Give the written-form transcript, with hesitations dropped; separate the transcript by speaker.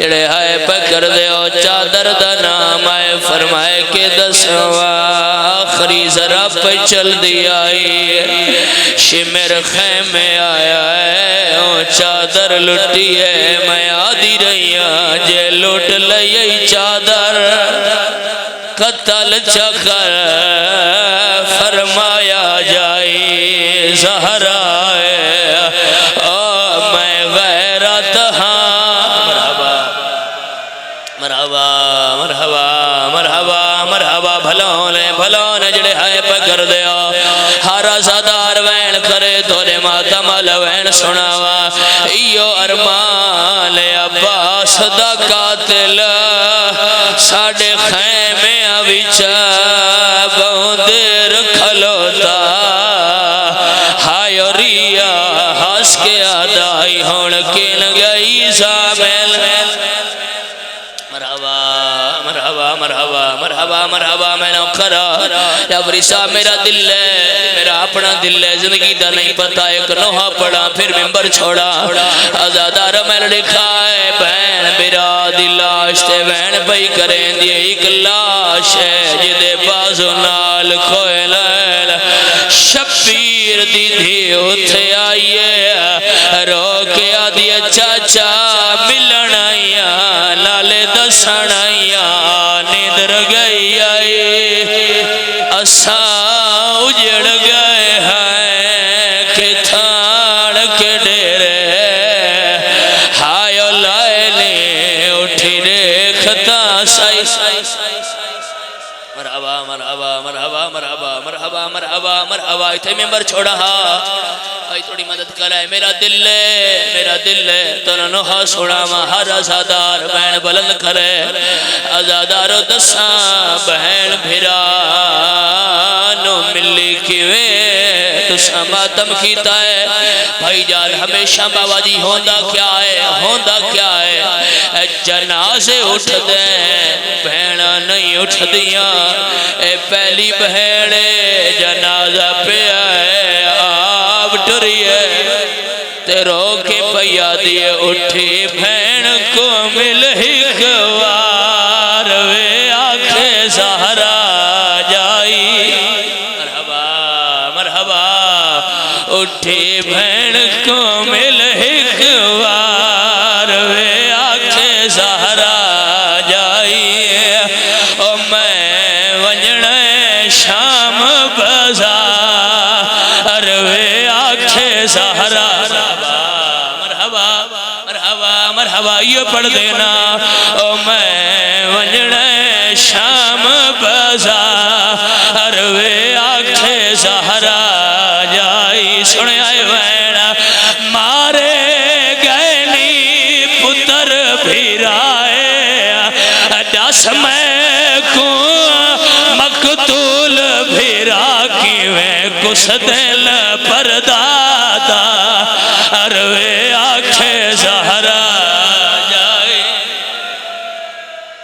Speaker 1: جڑے ہائے پکر دے او چادر دا نام آئے فرمائے کہ دسوا آخری ذرا پہ چل دی آئی شمر خیمے آیا ہے او چادر لٹی ہے میں آدھی رہی ہاں جے لٹ لئی چادر قتل چکر فرمایا جائی زہرا میں غیرت ہاں مرحبا مرحبا مرحبا مرحبا بھلونے جڑے ہائے پکر دیا ہارا زادار وین کرے تولے ماتم لوین سناوا ایو ارمان عباس دا قاتل ساڑے خیمے وچا بوندر کھلوتا ہائے ریا ہس کے آدائی ہون کن گئی زامل مرحبا مرحبا مرحبا مرحبا مرحبا میں نو کرا یا ورسا میرا دل ہے میرا اپنا دل ہے زندگی دا نہیں پتا ایک نوحہ پڑا پھر ممبر چھوڑا آزادار میں لکھا ہے بین میرا دل آشتے بین بھائی کریں دیئے ایک لاش ہے جدے بازو نال کھوئے لیل شبیر دی دھی اتھے آئیے رو کے آدھیے چاچا ملن آئیاں نالے دسن آئیاں نیدر گئی آئی اساں اجڑ گئے ہیں کہ تھاڑ کے ڈیرے ہائے لائلے اٹھی ریکھتا سائی مرحبا مرحبا مرحبا مرحبا مرحبا مرحبا مرحبا اتھے ممبر چھوڑا آئی تھوڑی مدد کرائے میرا دل ہے تو نوحہ سوڑا مہارا زادار بہن بلند کرے ازادارو دساں بہن بھرانو ملی کیویں تو سماتم کیتا ہے بھائی جان ہمیشہ بابا جی ہوندہ کیا ہے جنازے اٹھ دیں بہنہ نہیں اٹھ دیاں اے پہلی بہنے جنازہ پہ آئے آپ ڈری ہے تیرو کے پیا دیے اٹھی بہن کو مل ہی گوار وے آنکھیں زہرا جائی مرحبا مرحبا اٹھی بہن کو مل ہی گوار وے آنکھیں زہرا جائی او میں ونجنے شام بازار وے آنکھیں زہرا مرحبا مرحبا مرحبا یہ پڑھ دینا او میں ونجنے شام بازار وے آنکھیں زہرا جائی سنے آئے وینا مارے گئے نی پتر بھیرائے دس میں کو مقتول بھیرا کی میں کس دل پر دادا اروے